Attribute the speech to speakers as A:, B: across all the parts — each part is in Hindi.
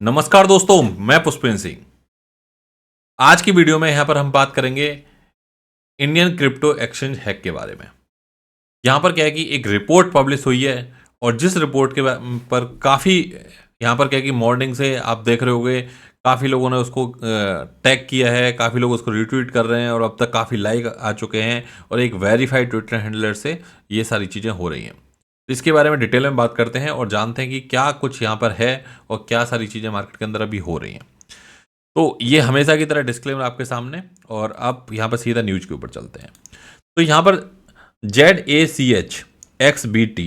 A: नमस्कार दोस्तों, मैं पुष्पेंद्र सिंह। आज की वीडियो में यहाँ पर हम बात करेंगे इंडियन क्रिप्टो एक्सचेंज हैक के बारे में। यहाँ पर क्या है कि एक रिपोर्ट पब्लिश हुई है और जिस रिपोर्ट के पर काफ़ी यहाँ पर क्या है कि मॉर्निंग से आप देख रहे होंगे, काफ़ी लोगों ने उसको टैग किया है, काफ़ी लोग उसको रिट्वीट कर रहे हैं और अब तक काफ़ी लाइक आ चुके हैं और एक वेरीफाइड ट्विटर हैंडलर से ये सारी चीज़ें हो रही हैं। इसके बारे में डिटेल में बात करते हैं और जानते हैं कि क्या कुछ यहाँ पर है और क्या सारी चीज़ें मार्केट के अंदर अभी हो रही हैं। तो ये हमेशा की तरह डिस्क्लेमर आपके सामने, और अब यहाँ पर सीधा न्यूज के ऊपर चलते हैं। तो यहाँ पर ZACHXBT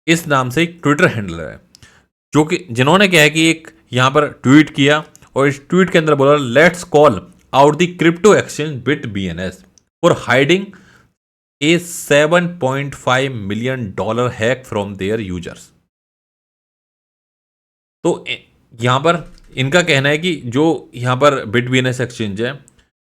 A: इस नाम से एक ट्विटर हैंडलर है, जो कि जिन्होंने क्या है कि एक यहाँ पर ट्वीट किया और इस ट्वीट के अंदर बोला, let's call out the crypto exchange BitBNS for hiding a $7.5 million hack from their users. तो यहाँ पर इनका कहना है कि जो यहाँ पर BitBNS एक्सचेंज है,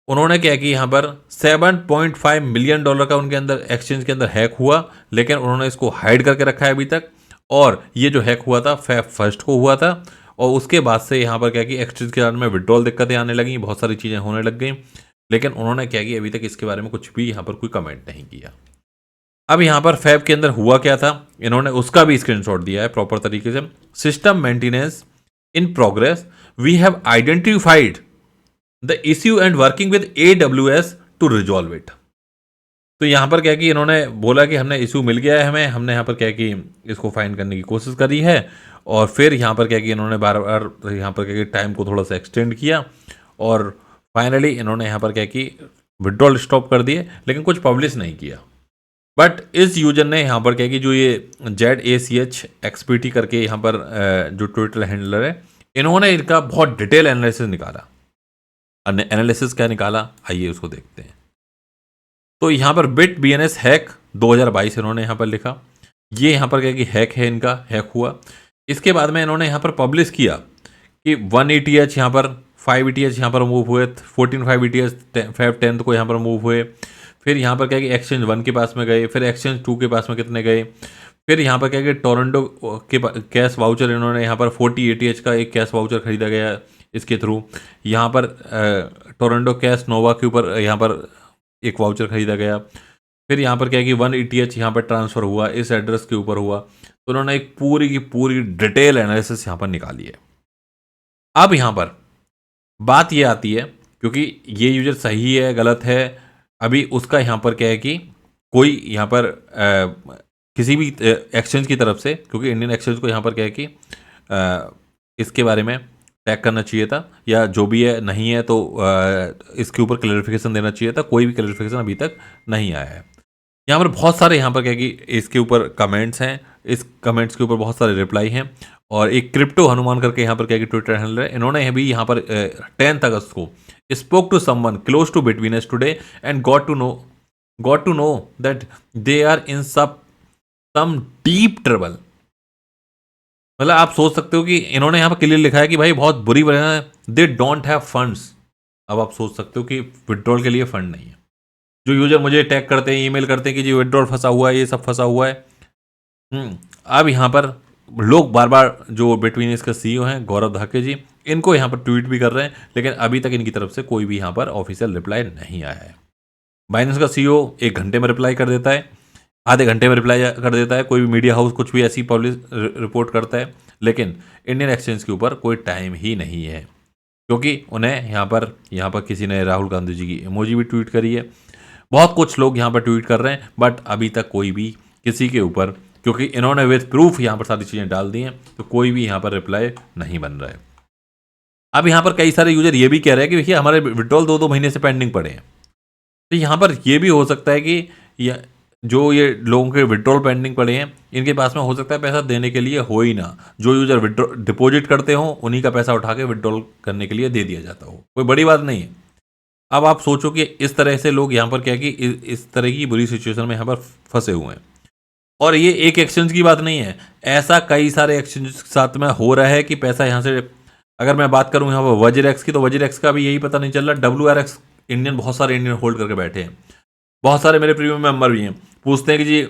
A: उन्होंने क्या कि यहाँ पर $7.5 मिलियन का उनके अंदर एक्सचेंज के अंदर हैक हुआ, लेकिन उन्होंने इसको हाइड करके रखा है अभी तक। और ये जो हैक हुआ था Feb 1 को हुआ था, और उसके बाद से यहाँ पर क्या कि एक्सचेंज के अंदर में विड्रॉल दिक्कतें आने लगी, बहुत सारी चीज़ें होने लग गई, लेकिन उन्होंने क्या कि अभी तक इसके बारे में कुछ भी यहाँ पर कोई कमेंट नहीं किया। अब यहाँ पर फैब के अंदर हुआ क्या था, इन्होंने उसका भी स्क्रीनशॉट दिया है प्रॉपर तरीके से। System maintenance in progress, we have identified the issue and working with AWS to resolve it. तो यहाँ पर क्या कि इन्होंने बोला कि हमने इशू मिल गया है, हमने यहाँ पर क्या कि इसको फाइंड करने की कोशिश करी है, और फिर यहाँ पर क्या कि इन्होंने बार बार यहाँ पर क्या कि टाइम को थोड़ा सा एक्सटेंड किया, और फाइनली इन्होंने यहाँ पर क्या कि विड्रॉल स्टॉप कर दिए, लेकिन कुछ पब्लिश नहीं किया। बट इस यूजर ने यहाँ पर क्या कि जो ये ZACHXBT करके यहाँ पर जो ट्विटर हैंडलर है, इन्होंने इनका बहुत डिटेल एनालिसिस निकाला। एनालिसिस क्या निकाला, आइए उसको देखते हैं। तो यहाँ पर BitBNS हैक 2022 इन्होंने यहाँ पर लिखा। ये यहाँ पर क्या कि हैक है, इनका हैक हुआ। इसके बाद में इन्होंने यहाँ पर पब्लिश किया कि 1 ETH यहाँ पर 5 ETH यहाँ पर मूव हुए, 14 5 ETH Feb 10 को यहाँ पर मूव हुए। फिर यहाँ पर क्या कि एक्सचेंज 1 के पास में गए, फिर एक्सचेंज 2 के पास में कितने गए, फिर यहाँ पर क्या कि टोरंटो के कैश वाउचर इन्होंने यहाँ पर 40 ETH का एक कैश वाउचर खरीदा गया इसके थ्रू। यहाँ पर टोरंटो कैश नोवा के ऊपर यहाँ पर एक वाउचर खरीदा गया। फिर यहाँ पर क्या है कि 1 ETH यहाँ पर ट्रांसफ़र हुआ, इस एड्रेस के ऊपर हुआ। तो उन्होंने एक पूरी की पूरी डिटेल एनालिसिस यहाँ पर निकाली है। अब यहाँ पर बात ये आती है, क्योंकि ये यूजर सही है गलत है, अभी उसका यहाँ पर क्या है कि कोई यहाँ पर किसी भी एक्सचेंज की तरफ से, क्योंकि इंडियन एक्सचेंज को यहाँ पर क्या है कि इसके बारे में टैग करना चाहिए था, या जो भी है नहीं है तो इसके ऊपर क्लैरिफिकेशन देना चाहिए था। कोई भी क्लैरिफिकेशन अभी तक नहीं आया है। यहाँ पर बहुत सारे यहाँ पर क्या कि इसके ऊपर कमेंट्स हैं, इस कमेंट्स के ऊपर बहुत सारे रिप्लाई हैं, और एक क्रिप्टो हनुमान करके यहाँ पर क्या कि ट्विटर हैंडलर है, इन्होंने भी यहाँ पर 10 अगस्त को spoke to someone close to BitBNS today and got to know that they are in some deep trouble। मतलब आप सोच सकते हो कि इन्होंने यहाँ पर क्लियर लिखा है कि भाई बहुत बुरी वजह, दे डोंट हैव फंड्स। अब आप सोच सकते हो कि विड्रॉल के लिए फंड नहीं है। जो यूजर मुझे टैग करते हैं, ईमेल करते हैं कि जी विड्रॉल फंसा हुआ है, ये सब फंसा हुआ है। अब यहाँ पर लोग बार बार, जो BitBNS का CEO हैं गौरव धाके जी, इनको यहाँ पर ट्वीट भी कर रहे हैं, लेकिन अभी तक इनकी तरफ से कोई भी यहाँ पर ऑफिशियल रिप्लाई नहीं आया है। बाइनेंस का CEO 1 घंटे में रिप्लाई कर देता है, आधे घंटे में रिप्लाई कर देता है, कोई भी मीडिया हाउस कुछ भी ऐसी पब्लिश रिपोर्ट करता है, लेकिन इंडियन एक्सचेंज के ऊपर कोई टाइम ही नहीं है, क्योंकि उन्हें यहाँ पर किसी ने राहुल गांधी जी की इमोजी भी ट्वीट करी है। बहुत कुछ लोग यहाँ पर ट्वीट कर रहे हैं, बट अभी तक कोई भी किसी के ऊपर, क्योंकि इन्होंने विद प्रूफ यहाँ पर सारी चीज़ें डाल दी हैं, तो कोई भी यहाँ पर रिप्लाई नहीं बन रहा है। अब यहाँ पर कई सारे यूजर ये भी कह रहे हैं कि देखिए हमारे विड्रॉल 2 महीने से पेंडिंग पड़े हैं। तो यहाँ पर ये भी हो सकता है कि ये लोगों के विड्रॉल पेंडिंग पड़े हैं, इनके पास में हो सकता है पैसा देने के लिए हो ही ना। जो यूजर डिपॉजिट करते हो, उन्हीं का पैसा उठा के विड्रॉल करने के लिए दे दिया जाता हो, कोई बड़ी बात नहीं है। अब आप सोचो कि इस तरह से लोग यहाँ पर क्या कि इस तरह की बुरी सिचुएशन में यहाँ पर फंसे हुए हैं। और ये एक एक्सचेंज की बात नहीं है, ऐसा कई सारे एक्सचेंज के साथ में हो रहा है कि पैसा यहाँ से, अगर मैं बात करूँ यहाँ पर WZRX की, तो WZRX का भी यही पता नहीं चल रहा। WRX इंडियन, बहुत सारे इंडियन होल्ड करके बैठे हैं। बहुत सारे मेरे प्रीमियम मेंबर भी हैं, पूछते हैं कि जी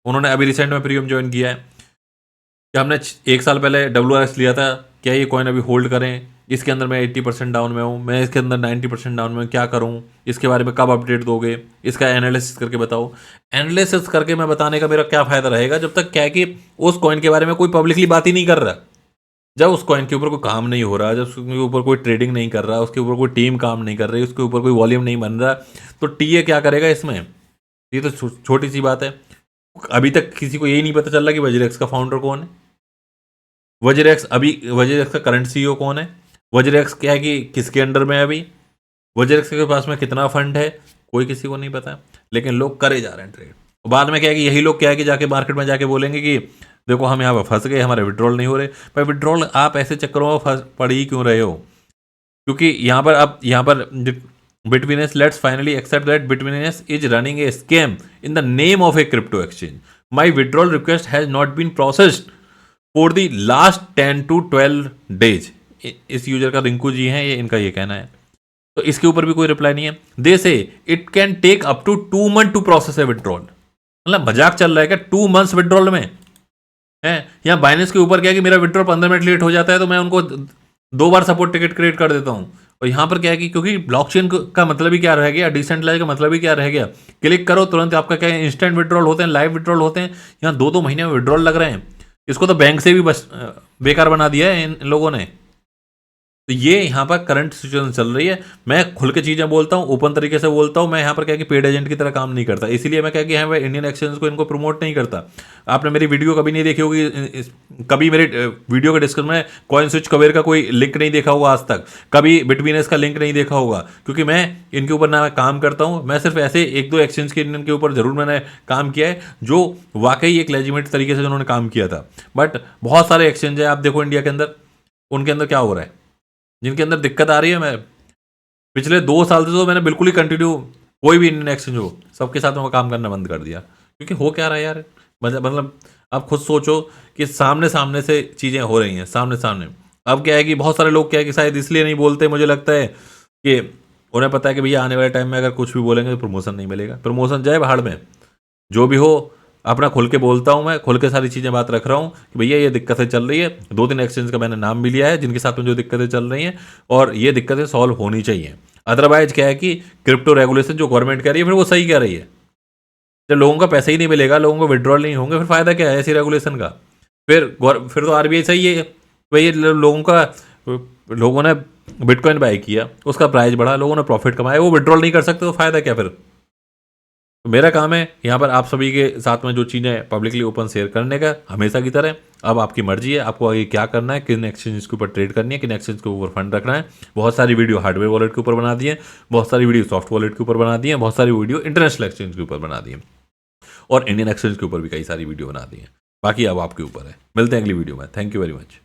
A: उन्होंने अभी रिसेंट में प्रीमियम ज्वाइन किया है, कि हमने 1 साल पहले WRX लिया था क्या ये कॉइन अभी होल्ड करें, इसके अंदर मैं 80% डाउन में हूँ, मैं इसके अंदर 90% डाउन में हूँ, क्या करूँ, इसके बारे में कब अपडेट दोगे, इसका एनालिसिस करके बताओ। एनालिसिस करके मैं बताने का मेरा क्या फ़ायदा रहेगा जब तक क्या है कि उस कॉइन के बारे में कोई पब्लिकली बात ही नहीं कर रहा। जब उस कॉइन के ऊपर कोई काम नहीं हो रहा, जब उसके ऊपर कोई ट्रेडिंग नहीं कर रहा, उसके ऊपर कोई टीम काम नहीं कर रही, उसके ऊपर कोई वॉल्यूम नहीं बन रहा, तो टीए क्या करेगा इसमें? ये तो छोटी सी बात है। अभी तक किसी को यही नहीं पता चल रहा कि वज्रेक्स का फाउंडर कौन है, वज्रेक्स का करंट सीईओ कौन है, वज्रेक्स क्या है कि किसके अंडर में है अभी, वज्रेक्स के पास में कितना फंड है, कोई किसी को नहीं पता। लेकिन लोग करे जा रहे हैं ट्रेड। बाद में क्या है कि यही लोग क्या है कि जाके मार्केट में जाके बोलेंगे कि देखो हम यहाँ पर फंस गए, हमारे विड्रॉल नहीं हो रहे। पर विड्रॉल आप ऐसे चक्करों में फंस पड़ ही क्यों रहे हो? क्योंकि यहाँ पर Bitfinex, let's finally accept that Bitfinex is running a scam in the name of a crypto exchange. My withdrawal request has not been processed for the last 10 to 12 days. इस यूजर का रिंकू जी हैं, ये इनका ये कहना है। तो इसके ऊपर भी कोई रिप्लाई नहीं है। They say it can take up to 2 months to process a withdrawal. मतलब मजाक चल रहा है क्या? 2 months विड्रॉल में है। यहाँ बाइनेंस के ऊपर क्या है कि मेरा विड्रॉल 15 मिनट लेट हो जाता है तो मैं उनको 2 बार सपोर्ट टिकट क्रिएट कर देता हूँ। और यहाँ पर क्या है कि क्योंकि ब्लॉकचेन का मतलब ही क्या रह गया, डिसेंट्रलाइज का मतलब ही क्या रह गया, क्लिक करो तुरंत आपका क्या है, इंस्टेंट विड्रॉल होते हैं, लाइव विड्रॉल होते हैं। यहाँ 2-2 महीने में विड्रॉल लग रहे हैं। इसको तो बैंक से भी बस बेकार बना दिया है इन लोगों ने। तो ये यहाँ पर करंट सिचुएशन चल रही है। मैं खुल के चीज़ें बोलता हूँ, ओपन तरीके से बोलता हूँ। मैं यहाँ पर क्या कि पेड एजेंट की तरह काम नहीं करता, इसीलिए मैं क्या कि यहाँ पर इंडियन एक्सचेंज को इनको प्रमोट नहीं करता। आपने मेरी वीडियो कभी नहीं देखी होगी, कभी मेरे वीडियो के डिस्क्रिप्शन में कॉइन स्विच कवेर का कोई लिंक नहीं देखा होगा आज तक, कभी बिटवीनेस का लिंक नहीं देखा होगा, क्योंकि मैं इनके ऊपर ना काम करता हूँ। मैं सिर्फ ऐसे 1-2 एक्सचेंज के इंडियन के ऊपर जरूर मैंने काम किया है जो वाकई एक लेजिमेट तरीके से उन्होंने काम किया था। बट बहुत सारे एक्सचेंज है आप देखो इंडिया के अंदर, उनके अंदर क्या हो रहा है, जिनके अंदर दिक्कत आ रही है। मैं पिछले 2 साल से तो मैंने बिल्कुल ही कंटिन्यू, कोई भी इंडियन एक्सचेंज हो सबके साथ में काम करना बंद कर दिया। क्योंकि हो क्या रहा है यार, मतलब आप खुद सोचो कि सामने सामने से चीज़ें हो रही हैं, सामने सामने। अब क्या है कि बहुत सारे लोग क्या है कि शायद इसलिए नहीं बोलते, मुझे लगता है कि उन्हें पता है कि भैया आने वाले टाइम में अगर कुछ भी बोलेंगे तो प्रमोशन नहीं मिलेगा। प्रमोशन जाए भाड़ में, जो भी हो अपना खुल के बोलता हूँ, मैं खुल के सारी चीज़ें बात रख रहा हूँ कि भैया ये दिक्कतें चल रही है। 2-3 एक्सचेंज का मैंने नाम भी लिया है जिनके साथ में जो दिक्कतें चल रही हैं, और ये दिक्कतें सॉल्व होनी चाहिए। अदरवाइज क्या है कि क्रिप्टो रेगुलेशन जो गवर्नमेंट कह रही है फिर वो सही कह रही है। जब लोगों का पैसा ही नहीं मिलेगा, लोगों को विड्रॉल नहीं होंगे, फिर फायदा क्या है ऐसी रेगुलेशन का? फिर तो आरबीआई सही है भाई, लोगों ने बिटकॉइन बाय किया, उसका प्राइस बढ़ा, लोगों ने प्रॉफिट कमाया, वो विड्रॉल नहीं कर सकते तो फायदा क्या फिर? तो मेरा काम है यहाँ पर आप सभी के साथ में जो चीज़ें पब्लिकली ओपन शेयर करने का, हमेशा की तरह। अब आपकी मर्जी है, आपको आगे क्या करना है, किन एक्सचेंज के ऊपर ट्रेड करनी है, किन एक्सचेंज के ऊपर फंड रखना है। बहुत सारी वीडियो हार्डवेयर वॉलेट के ऊपर बना दी है, बहुत सारी वीडियो सॉफ्ट वॉलेट के ऊपर बना दी है, बहुत सारी वीडियो इंटरनेशनल एक्सचेंज के ऊपर बना दी है, और इंडियन एक्सचेंज के ऊपर भी कई सारी वीडियो बना दी है। बाकी अब आपके ऊपर है। मिलते हैं अगली वीडियो में। Thank you very much.